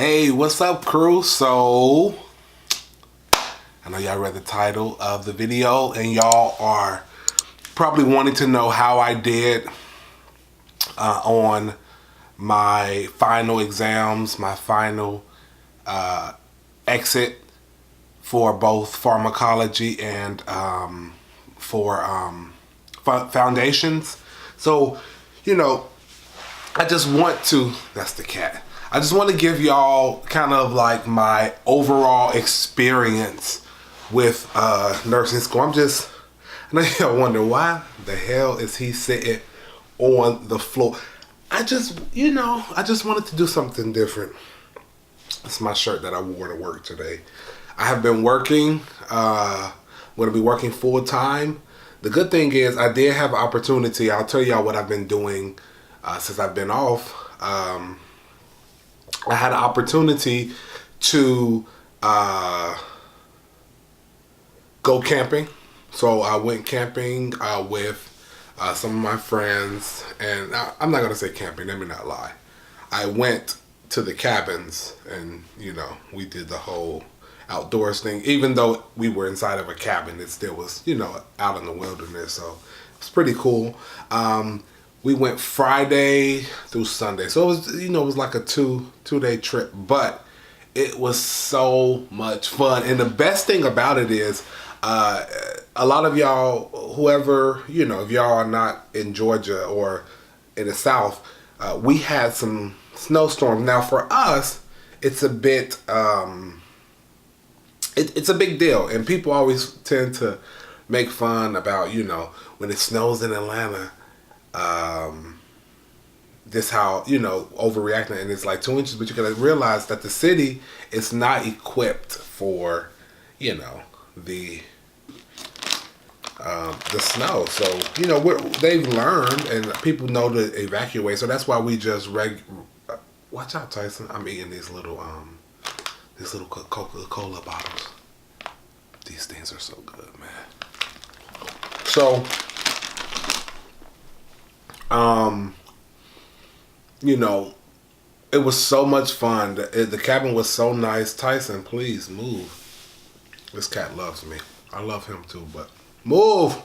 Hey, what's up, crew? So, I know y'all read the title of the video and y'all are probably wanting to know how I did on my final exams, my final exit for both pharmacology and for foundations. So, I just want to, that's the cat. I just want to give y'all kind of like my overall experience with nursing school. I know y'all wonder why the hell is he sitting on the floor. I just wanted to do something different. It's my shirt that I wore to work today. I have been working, going to be working full time. The good thing is I did have an opportunity. I'll tell y'all what I've been doing since I've been off. I had an opportunity to go camping. So I went camping with some of my friends, and I'm not gonna say camping, let me not lie. I went to the cabins and we did the whole outdoors thing. Even though we were inside of a cabin, it still was out in the wilderness, so it's pretty cool. We went Friday through Sunday, so it was it was like a two-day trip, but it was so much fun. And the best thing about it is a lot of y'all, whoever, if y'all are not in Georgia or in the South, we had some snowstorms. Now for us, it's a bit, it's a big deal. And people always tend to make fun about, when it snows in Atlanta, this how, overreacting, and it's like 2 inches, but you gotta realize that the city is not equipped for, the snow. So they've learned, and people know to evacuate. So that's why we just watch out, Tyson. I'm eating these little Coca-Cola bottles. These things are so good, man. So it was so much fun. The cabin was so nice. Tyson, please move. This cat loves me. I love him too, but move.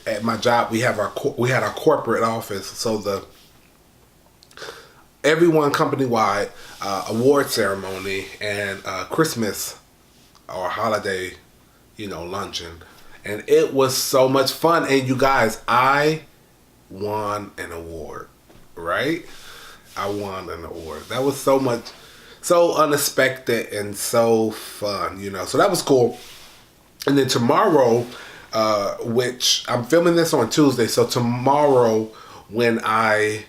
At my job, we had our corporate office, so everyone company-wide award ceremony and Christmas or holiday, luncheon, and it was so much fun. And you guys, I won an award, right? I won an award. That was so unexpected and so fun, so that was cool. And then tomorrow, which I'm filming this on Tuesday, so tomorrow when I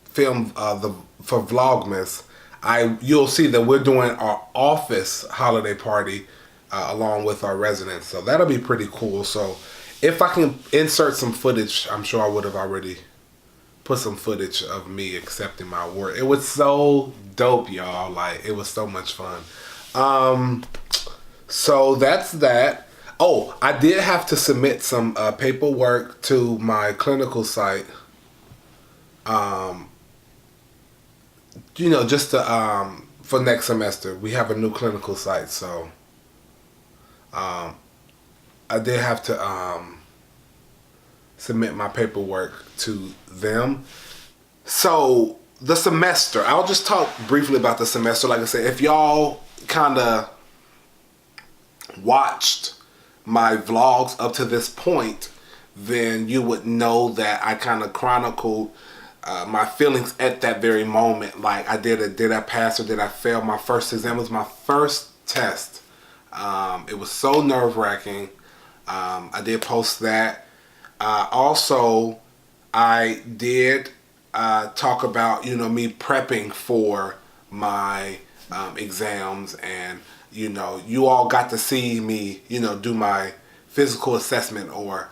film for Vlogmas, you'll see that we're doing our office holiday party along with our residents, so that'll be pretty cool. So if I can insert some footage, I'm sure I would have already put some footage of me accepting my award. It was so dope, y'all. Like, it was so much fun. So that's that. Oh, I did have to submit some paperwork to my clinical site. Just to, for next semester. We have a new clinical site, so I did have to submit my paperwork to them. So the semester, I'll just talk briefly about the semester. Like I said, if y'all kind of watched my vlogs up to this point, then you would know that I kind of chronicled my feelings at that very moment. Like, did I pass or did I fail? My first exam was my first test. It was so nerve-wracking. I did post that. Also, I did talk about, me prepping for my exams, and, you all got to see me, do my physical assessment, or,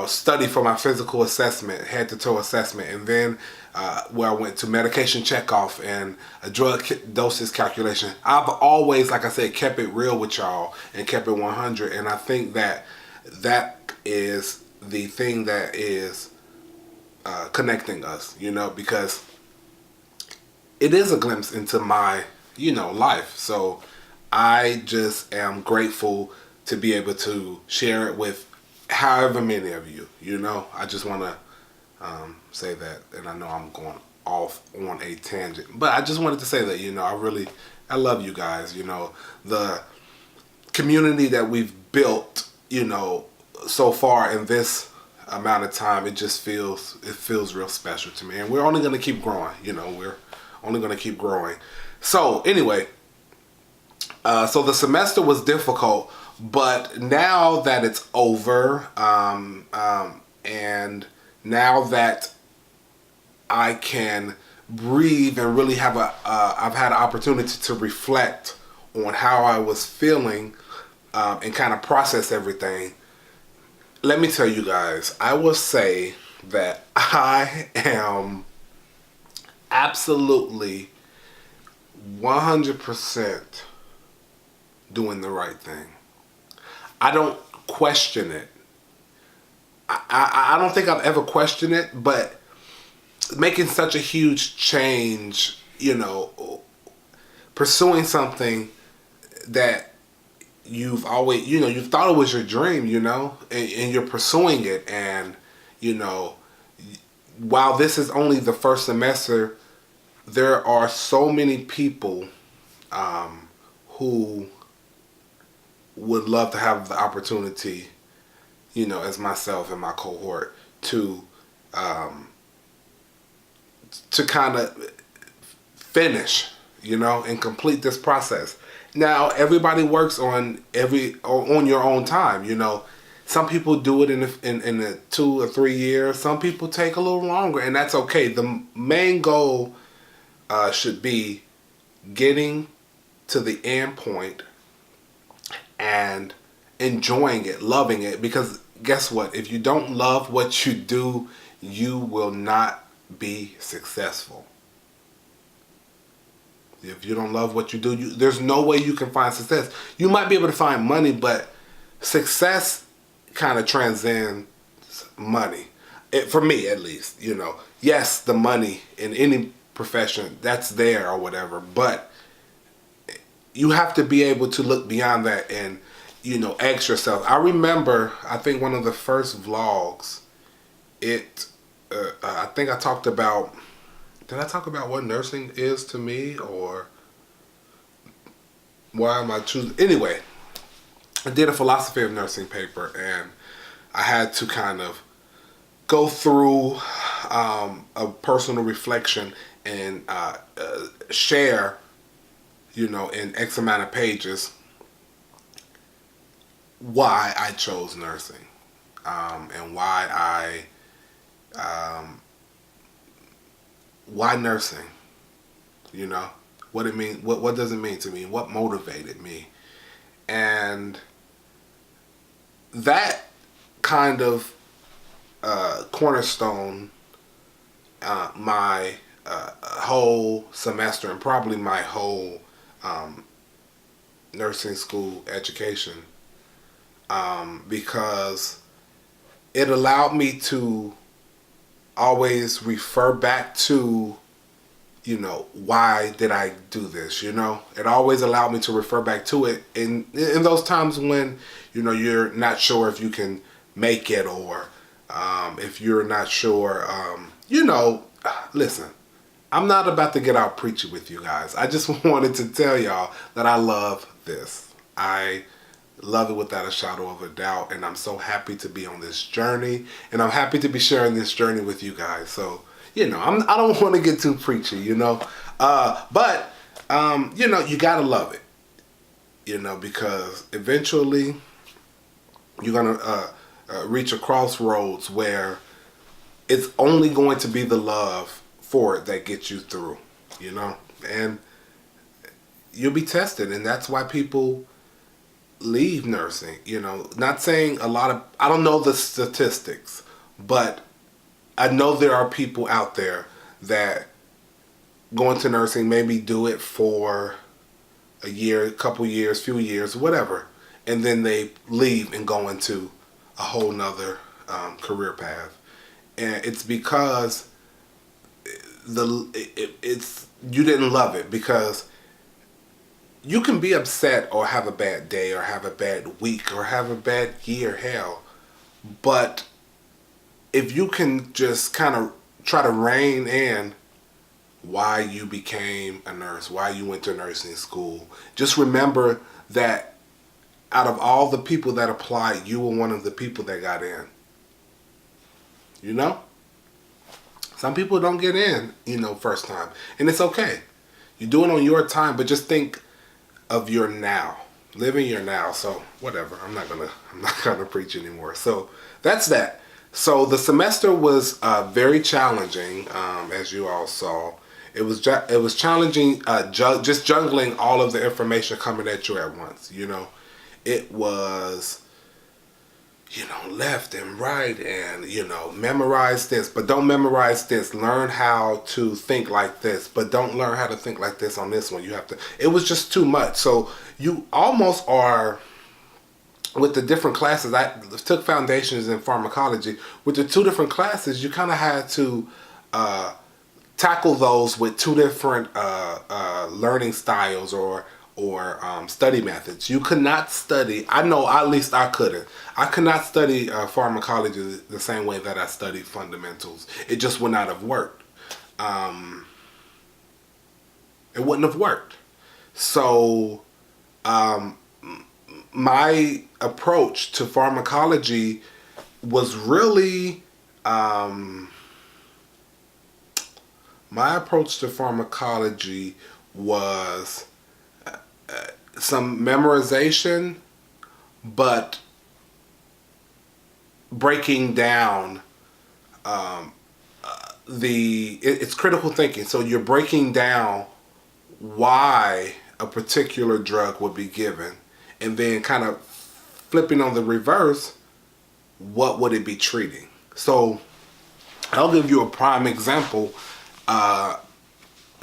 study for my physical assessment, head-to-toe assessment, and then where I went to medication checkoff and a drug doses calculation. I've always, like I said, kept it real with y'all and kept it 100, and I think that is the thing that is connecting us, you know, because it is a glimpse into my, you know, life. So I just am grateful to be able to share it with however many of you, you know. I just want to say that, and I know I'm going off on a tangent, but I just wanted to say that, you know, I love you guys, you know, the community that we've built, you know, so far in this amount of time, it feels real special to me, and we're only going to keep growing, you know, we're only going to keep growing. So anyway, so the semester was difficult, but now that it's over, and now that I can breathe and really have I've had an opportunity to reflect on how I was feeling, and kind of process everything. Let me tell you guys, I will say that I am absolutely 100% doing the right thing. I don't question it. I don't think I've ever questioned it, but making such a huge change, you know, pursuing something that you've always, you know, you thought it was your dream, you know, and you're pursuing it. And, you know, while this is only the first semester, there are so many people who would love to have the opportunity, you know, as myself and my cohort, to kind of finish, you know, and complete this process. Now, everybody works on your own time, you know. Some people do it in the 2 or 3 years. Some people take a little longer, and that's okay. The main goal should be getting to the end point and enjoying it, loving it. Because guess what? If you don't love what you do, you will not be successful. If you don't love what you do, there's no way you can find success. You might be able to find money, but success kind of transcends money. For me, at least, you know. Yes, the money in any profession, that's there or whatever, but you have to be able to look beyond that and, you know, ask yourself. I remember, I think one of the first vlogs, I think I talked about, did I talk about what nursing is to me, or why am I choosing? Anyway, I did a philosophy of nursing paper, and I had to kind of go through a personal reflection and share, you know, in X amount of pages, why I chose nursing, and why nursing, you know, what it mean, what does it mean to me, what motivated me. And that kind of cornerstone my whole semester, and probably my whole nursing school education, because it allowed me to always refer back to, you know, why did I do this, you know? It always allowed me to refer back to it in those times when, you know, you're not sure if you can make it, or if you're not sure, you know, listen, I'm not about to get out preachy with you guys. I just wanted to tell y'all that I love this. I love it without a shadow of a doubt, and I'm so happy to be on this journey, and I'm happy to be sharing this journey with you guys. So, you know, I don't want to get too preachy, you know, but you know, you gotta love it, you know, because eventually you're gonna reach a crossroads where it's only going to be the love for it that gets you through, you know, and you'll be tested, and that's why people leave nursing, you know. Not saying I don't know the statistics, but I know there are people out there that go into nursing, maybe do it for a year, a couple years, few years, whatever, and then they leave and go into a whole nother career path. And it's because it's you didn't love it, because you can be upset or have a bad day or have a bad week or have a bad year, hell. But if you can just kind of try to rein in why you became a nurse, why you went to nursing school, just remember that out of all the people that applied, you were one of the people that got in. You know? Some people don't get in, first time. And it's okay. You do it on your time, but just think of your now. Live in your now. So whatever. I'm not gonna preach anymore. So that's that. So the semester was very challenging, as you all saw. It was challenging, just juggling all of the information coming at you at once. It was, left and right, and memorize this, but don't memorize this. Learn how to think like this, but don't learn how to think like this on this one. You have to. It was just too much. So you almost are. With the different classes, I took foundations in pharmacology. With the two different classes, you kind of had to tackle those with two different learning styles or study methods. You could not study. I know, at least I couldn't. I could not study pharmacology the same way that I studied fundamentals. It just would not have worked. It wouldn't have worked. So. My approach to pharmacology was really some memorization, but breaking down it's critical thinking. So you're breaking down why a particular drug would be given, and then kind of flipping on the reverse, what would it be treating? So I'll give you a prime example.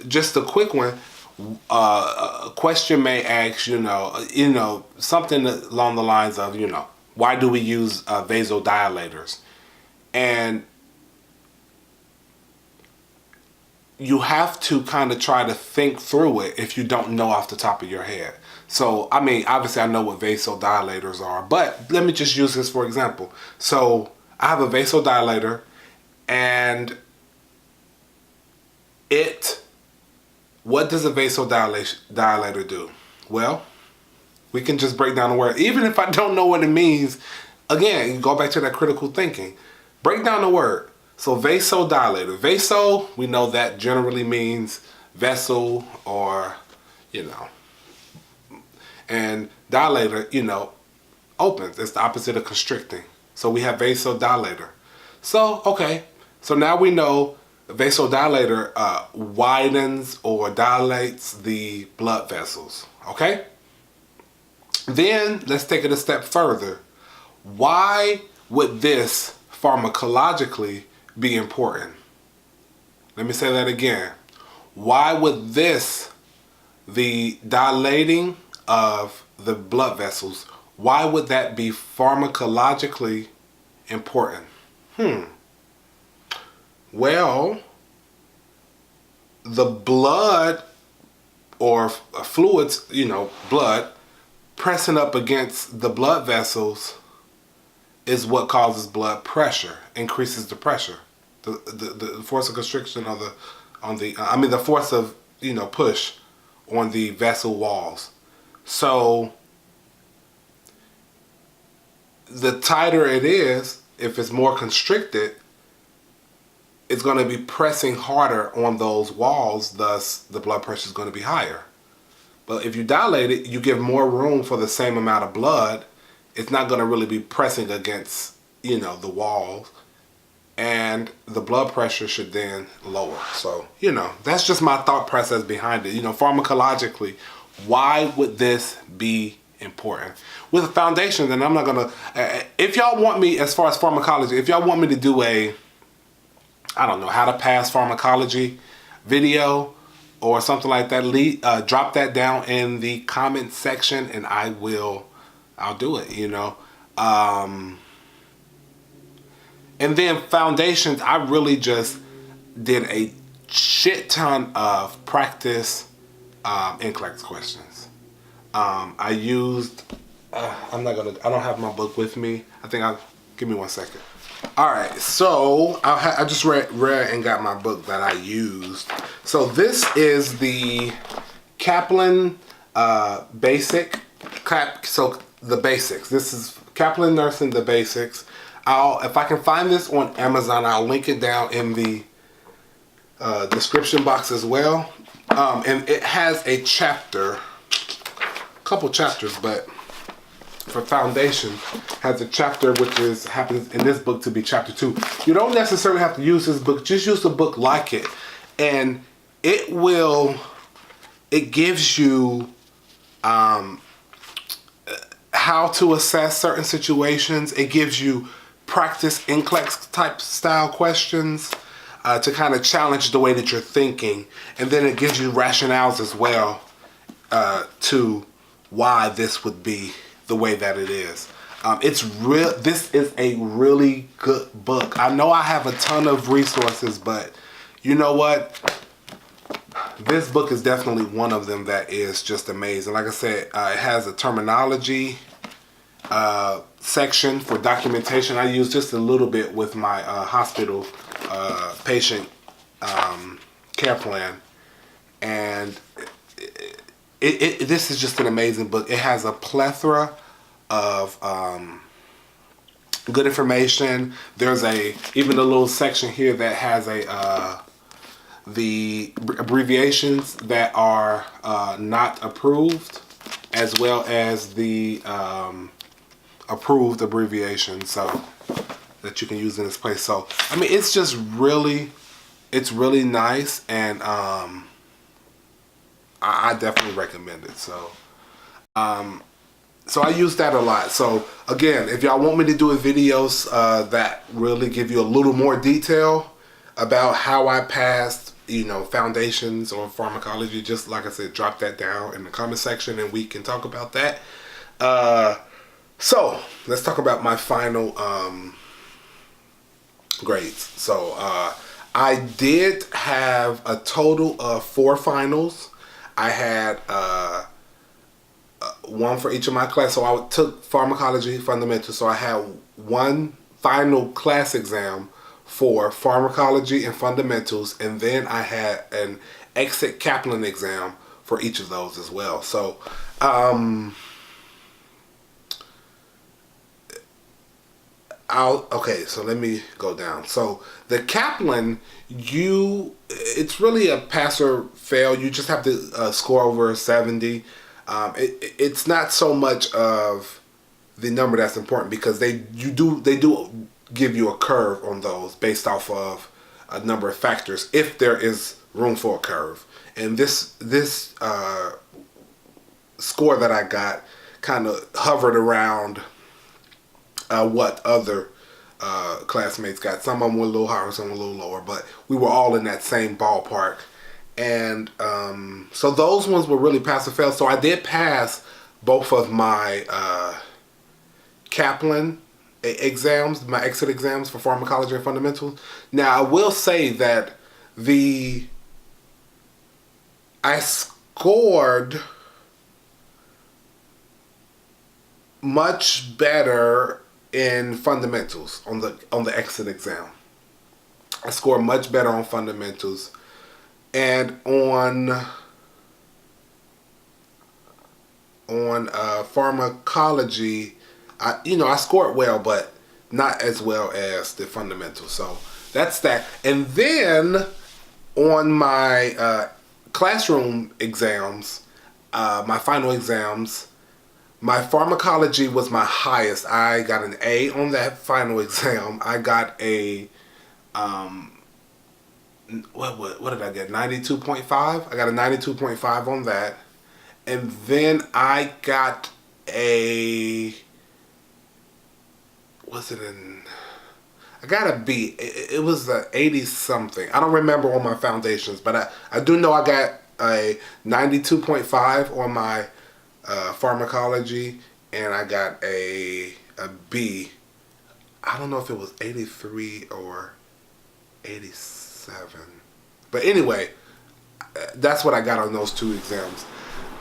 Just a quick one. A question may ask, something along the lines of, why do we use vasodilators? And you have to kind of try to think through it if you don't know off the top of your head. So, obviously I know what vasodilators are, but let me just use this for example. So, I have a vasodilator, and what does a vasodilator do? Well, we can just break down the word. Even if I don't know what it means, again, you go back to that critical thinking. Break down the word. So, vasodilator. Vaso, we know that generally means vessel or, and dilator, opens. It's the opposite of constricting. So we have vasodilator. So, okay. So now we know vasodilator widens or dilates the blood vessels. Okay? Then let's take it a step further. Why would this pharmacologically be important? Let me say that again. Why would the dilating of the blood vessels, why would that be pharmacologically important? Well, the blood or fluids, blood pressing up against the blood vessels is what causes blood pressure, increases the pressure. The force of constriction the force of, push on the vessel walls. So the tighter it is, if it's more constricted, it's going to be pressing harder on those walls, thus the blood pressure is going to be higher. But if you dilate it, you give more room for the same amount of blood. It's not going to really be pressing against, the walls, and the blood pressure should then lower. So, that's just my thought process behind it. Pharmacologically, why would this be important? With a foundation, then I'm not going to, if y'all want me, as far as pharmacology, if y'all want me to do how to pass pharmacology video or something like that, drop that down in the comment section and I'll do it, And then foundations, I really just did a shit ton of practice NCLEX questions. I used, I don't have my book with me. Give me 1 second. All right, so I just read and got my book that I used. So this is the Kaplan Basic. So the basics. This is Kaplan Nursing, the basics. If I can find this on Amazon, I'll link it down in the description box as well. And it has a couple chapters, but for foundation has a chapter which happens in this book to be chapter 2. You don't necessarily have to use this book, just use a book like it, and it gives you how to assess certain situations. It gives you practice NCLEX type style questions to kind of challenge the way that you're thinking, and then it gives you rationales as well to why this would be the way that it is. This is a really good book. I know I have a ton of resources, but you know what? This book is definitely one of them that is just amazing. Like I said, it has a terminology section for documentation. I use just a little bit with my hospital patient care plan, and this is just an amazing book. It has a plethora of good information. There's even a little section here that has the abbreviations that are not approved, as well as the approved abbreviations, so that you can use in this place. So I mean, it's just really nice, and I definitely recommend it. So so I use that a lot. So again, if y'all want me to do videos that really give you a little more detail about how I passed, foundations on pharmacology, just like I said, drop that down in the comment section and we can talk about that. So let's talk about my final grades. So I did have a total of 4 finals. I had one for each of my classes. So I took pharmacology fundamentals. So I had one final class exam for pharmacology and fundamentals, and then I had an exit Kaplan exam for each of those as well. So okay, so let me go down. So the Kaplan, it's really a pass or fail. You just have to score over 70. It's not so much of the number that's important, because they do give you a curve on those based off of a number of factors, if there is room for a curve. And this score that I got kind of hovered around what other classmates got. Some of them were a little higher, some were a little lower, but we were all in that same ballpark. And so those ones were really pass or fail. So I did pass both of my Kaplan exams, my exit exams for pharmacology and fundamentals. Now I will say that I scored much better in fundamentals on the exit exam. I scored much better on fundamentals, and on pharmacology, I scored well, but not as well as the fundamentals. So that's that. And then on my classroom exams, my final exams, my pharmacology was my highest. I got an A on that final exam. I got a what did I get? 92.5. I got a 92.5 on that, and then I got a I got a B. It was a 80 something. I don't remember on my foundations, but I do know I got a 92.5 on my pharmacology, and I got a B. I don't know if it was 83 or 87. But anyway, that's what I got on those 2 exams.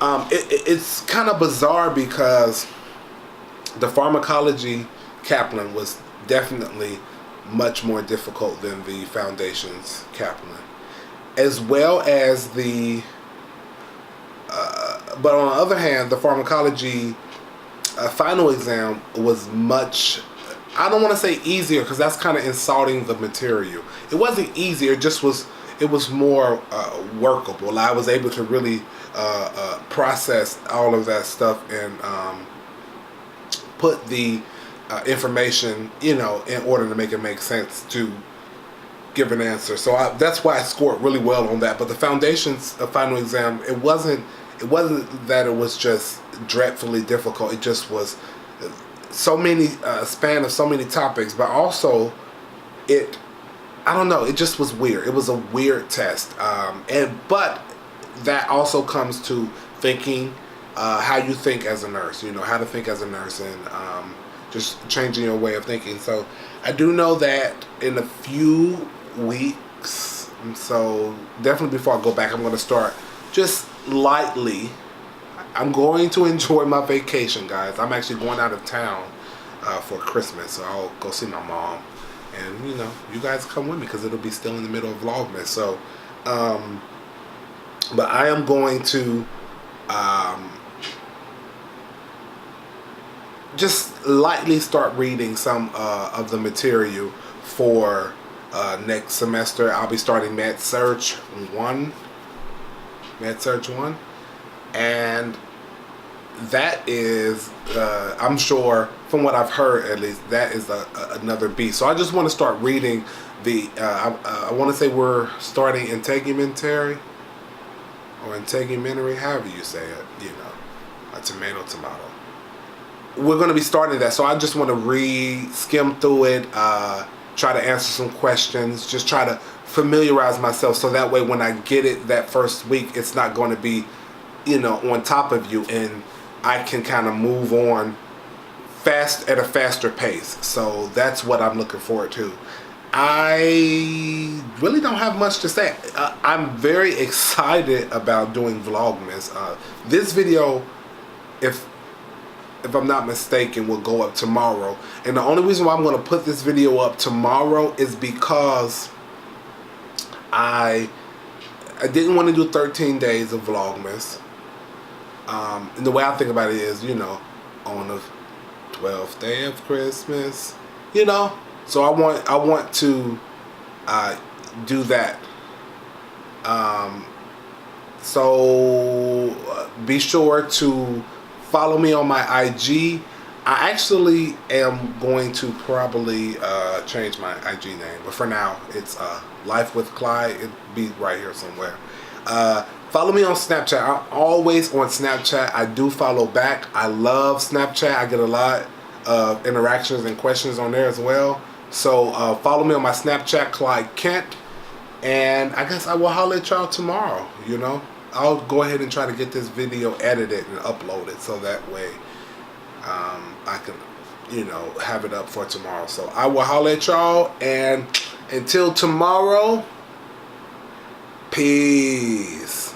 It's kind of bizarre because the pharmacology Kaplan was definitely much more difficult than the foundations Kaplan, as well as the but on the other hand, the pharmacology final exam was much, I don't want to say easier because that's kind of insulting the material. It wasn't easier, it was more workable. I was able to really process all of that stuff and put the information, in order to make it make sense to give an answer. So that's why I scored really well on that. But the foundations final exam, it wasn't that it was just dreadfully difficult. It just was so many span of so many topics, but also I don't know, it just was weird. It was a weird test, but that also comes to thinking how you think as a nurse. How to think as a nurse, and just changing your way of thinking. So I do know that in a few weeks, so definitely before I go back, I'm going to start just lightly. I'm going to enjoy my vacation, guys. I'm actually going out of town for Christmas, so I'll go see my mom, and you guys come with me because it'll be still in the middle of Vlogmas. So but I am going to just lightly start reading some of the material for next semester. I'll be starting Med Surg 1, and that is, I'm sure, from what I've heard at least, that is another beast. So I just want to start reading the, I want to say we're starting integumentary, or integumentary, however you say it, a tomato. We're going to be starting that, so I just want to skim through it, try to answer some questions, just try to familiarize myself, so that way when I get it that first week, it's not going to be, on top of you, and I can kind of move on at a faster pace. So that's what I'm looking forward to. I really don't have much to say. I'm very excited about doing Vlogmas. This video, if I'm not mistaken, will go up tomorrow. And the only reason why I'm going to put this video up tomorrow is because I didn't want to do 13 days of Vlogmas. And the way I think about it is, on the 12th day of Christmas, so I want to do that. So be sure to follow me on my IG. I actually am going to probably change my IG name, but for now it's Life with Clyde. It'll be right here somewhere. Follow me on Snapchat. I'm always on Snapchat. I do follow back. I love Snapchat. I get a lot of interactions and questions on there as well. So follow me on my Snapchat, Clyde Kent. And I guess I will holler at y'all tomorrow, I'll go ahead and try to get this video edited and upload it, so that way I can, have it up for tomorrow. So I will holler at y'all, and until tomorrow, peace.